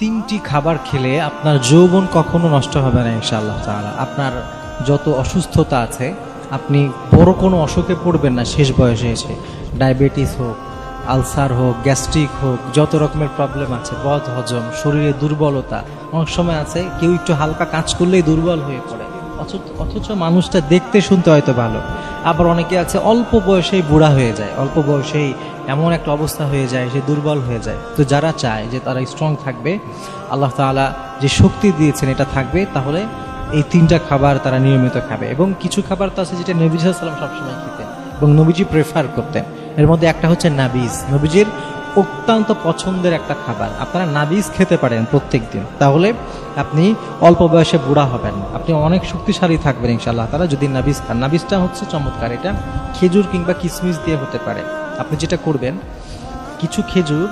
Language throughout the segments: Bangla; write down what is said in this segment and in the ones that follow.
তিনটি খাবার খেলে আপনার যৌবন কখনো নষ্ট হবে না ইনশাআল্লাহ তাআলা। আপনার যত অসুস্থতা আছে, আপনি বড় কোনো অসুখে পড়বেন না শেষ বয়সে এসে। ডায়াবেটিস হোক, আলসার হোক, গ্যাস্ট্রিক হোক, যত রকমের প্রবলেম আছে, বদ হজম, শরীরে দুর্বলতা, অনেক সময় আছে কেউ একটু হালকা কাজ করলেই দুর্বল হয়ে পড়ে, অথচ মানুষটা দেখতে শুনতে হয়তো ভালো। আবার অনেকে আছে অল্প বয়সেই বুড়া হয়ে যায়, অল্প বয়সেই এমন একটা অবস্থা হয়ে যায় সে দুর্বল হয়ে যায়। তো যারা চায় যে তারা স্ট্রং থাকবে, আল্লাহ তাআলা যে শক্তি দিয়েছেন এটা থাকবে, তাহলে এই তিনটা খাবার তারা নিয়মিত খাবে। এবং কিছু খাবার তো আছে যেটা নবী সাল্লাল্লাহু আলাইহি ওয়াসাল্লাম সবসময় খেতেন এবং নবীজি প্রেফার করতেন। এর মধ্যে একটা হচ্ছে নাবিজ, নবীজির অত্যন্ত পছন্দের একটা খাবার। আপনারা নাবিজ খেতে পারেন প্রত্যেক দিন, তাহলে আপনি অল্প বয়সে বুড়া হবেন, আপনি অনেক শক্তিশালী থাকবেন ইনশাআল্লাহ তাআলা যদি নাবিজ খান। নাবিজটা হচ্ছে চমৎকার, এটা খেজুর কিংবা কিশমিশ দিয়ে হতে পারে। আপনি যেটা করবেন, কিছু খেজুর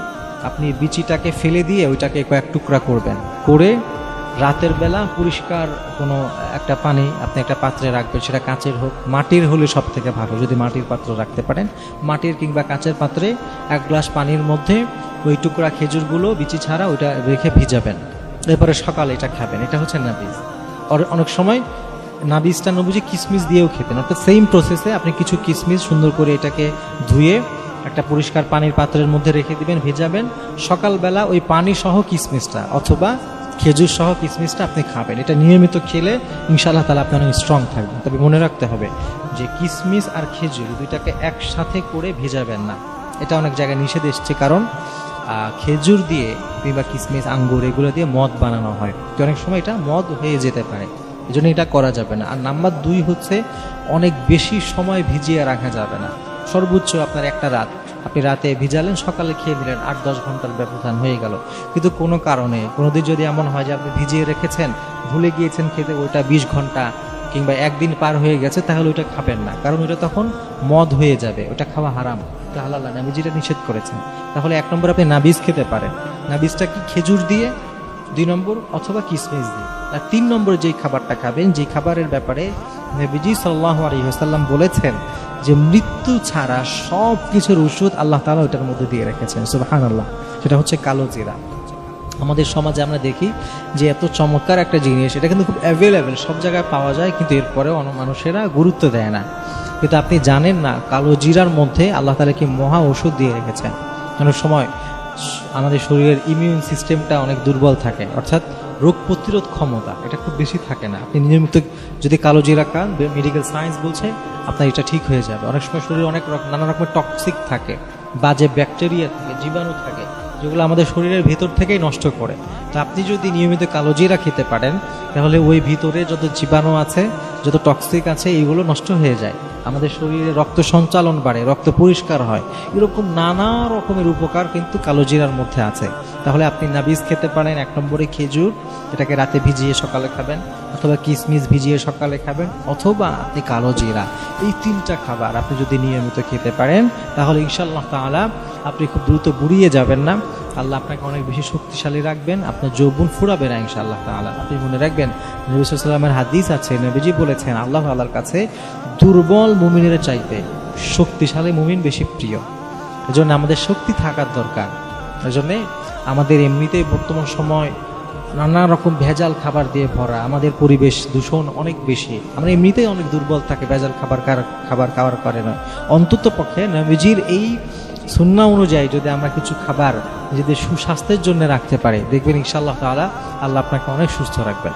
আপনি বিচিটাকে ফেলে দিয়ে ওইটাকে কয়েক টুকরা করবেন, করে রাতের বেলা পরিষ্কার কোনো একটা পানি আপনি একটা পাত্রে রাখবেন, সেটা কাঁচের হোক, মাটির হলে সব থেকে ভালো যদি মাটির পাত্র রাখতে পারেন। মাটির কিংবা কাঁচের পাত্রে এক গ্লাস পানির মধ্যে ওই টুকরা খেজুরগুলো বিচি ছাড়া ওইটা রেখে ভিজাবেন, এরপরে সকালে এটা খাবেন। এটা হচ্ছে নাবিজ। অনেক সময় নাবিজটা নবীজি কিশমিশ দিয়েও খেতেন, অর্থাৎ সেম প্রসেসে আপনি কিছু কিশমিশ সুন্দর করে এটাকে ধুয়ে একটা পরিষ্কার পানির পাত্রের মধ্যে রেখে দিবেন, ভেজাবেন। সকালবেলা ওই পানি সহ কিশমিশটা অথবা খেজুর সহ কিশমিশটা আপনি খাবেন। এটা নিয়মিত খেলে ইনশাআল্লাহ তাআলা আপনি অনেক স্ট্রং থাকবেন। তবে মনে রাখতে হবে যে কিশমিশ আর খেজুর দুইটাকে একসাথে করে ভেজাবেন না, এটা অনেক জায়গায় নিষেধ এসছে। কারণ খেজুর দিয়ে কিংবা কিশমিশ, আঙ্গুর এগুলো দিয়ে মদ বানানো হয়, তো অনেক সময় এটা মদ হয়ে যেতে পারে, এই জন্য এটা করা যাবে না। আর নাম্বার 2 হচ্ছে অনেক বেশি সময় ভিজিয়ে রাখা যাবে না। সর্বোচ্চ আপনার একটা রাত, আপনি রাতে ভিজালেন, সকালে খেয়ে নিলেন, 8-10 ঘন্টার ব্যবধান হয়ে গেল। কিন্তু কোনো কারণে কোনোদিন যদি এমন হয় যে আপনি ভিজিয়ে রেখেছেন, ভুলে গিয়েছেন খেতে, ওইটা 20 ঘন্টা কিংবা একদিন পার হয়ে গেছে, তাহলে ওইটা খাবেন না, কারণ ওইটা তখন মদ হয়ে যাবে, ওটা খাওয়া হারাম, ওটা হালাল না, নবীজিটা নিষেধ করেছেন। তাহলে 1 নম্বর আপনি নাবিজ খেতে পারেন। নাবিজটা কি খেজুর দিয়ে, 2 নম্বর অথবা কিশমিশ দিয়ে। আর 3 নম্বর যেই খাবারটা খাবেন, যেই খাবারের ব্যাপারে নবীজি সাল্লাল্লাহু আলাইহি ওয়াসাল্লাম বলেছেন যে মৃত্যু ছাড়া সব কিছুর ওষুধ আল্লাহ তাআলা ওইটার মধ্যে দিয়ে রেখেছেন, সুবহানাল্লাহ, সেটা হচ্ছে কালো জিরা। আমাদের সমাজে আমরা দেখি যে এত চমৎকার একটা জিনিস, এটা কিন্তু খুব অ্যাভেলেবেল, সব জায়গায় পাওয়া যায়, কিন্তু এরপরেও মানুষেরা গুরুত্ব দেয় না। কিন্তু আপনি জানেন না কালো জিরার মধ্যে আল্লাহ তাআলা কি মহা ওষুধ দিয়ে রেখেছেন। অনেক সময় আমাদের শরীরের ইমিউন সিস্টেমটা অনেক দুর্বল থাকে, অর্থাৎ রোগ প্রতিরোধ ক্ষমতা এটা খুব বেশি থাকে না। আপনি নিয়মিত যদি কালো জিরা খান, মেডিকেল সায়েন্স বলছে আপনার এটা ঠিক হয়ে যাবে। অনেক সময় শরীরে অনেক নানা রকমের টক্সিক থাকে, বাজে ব্যাকটেরিয়া থাকে, জীবাণু থাকে, যেগুলো আমাদের শরীরের ভিতর থেকেই নষ্ট করে। তো আপনি যদি নিয়মিত কালো জিরা খেতে পারেন, তাহলে ওই ভিতরে যত জীবাণু আছে, যত টক্সিক আছে, এইগুলো নষ্ট হয়ে যায়। আমাদের শরীরে রক্ত সঞ্চালন বাড়ে, রক্ত পরিষ্কার হয়, এরকম নানা রকমের উপকার কিন্তু কালো জিরার মধ্যে আছে। তাহলে আপনি নাবিজ খেতে পারেন। 1 নম্বরে খেজুর, এটাকে রাতে ভিজিয়ে সকালে খাবেন, অথবা কিশমিশ ভিজিয়ে সকালে খাবেন, অথবা আপনি কালো জিরা। এই 3টা খাবার আপনি যদি নিয়মিত খেতে পারেন, তাহলে ইনশাআল্লাহ তাআলা আপনি খুব দ্রুত বুড়িয়ে যাবেন না, আল্লাহ আপনাকে অনেক বেশি শক্তিশালী রাখবেন, আপনার যৌবন ফুরাবে না ইনশাআল্লাহ তাআলা। আপনি মনে রাখবেন নবী সাল্লাল্লাহু আলাইহি ওয়াসাল্লামের হাদিস আছে, নবীজি বলেছেন আল্লাহ তাআলার কাছে দুর্বল মুমিনের চাইতে শক্তিশালী মুমিন বেশি প্রিয়। এজন্য আমাদের শক্তি থাকার দরকার। এজন্য আমাদের এমনিতেই বর্তমান সময় নানা রকম ভেজাল খাবার দিয়ে ভরা, আমাদের পরিবেশ দূষণ অনেক বেশি, আমরা এমনিতেই অনেক দুর্বল থাকে ভেজাল খাবার খাওয়ার কারণে। অন্তত পক্ষে নবীজির এই সুন্নাহ অনুযায়ী যদি আমরা কিছু খাবার নিজেদের সুস্বাস্থ্যের জন্য রাখতে পারি, দেখবেন ইনশাআল্লাহ তাআলা আল্লাহ আপনাকে অনেক সুস্থ রাখবেন।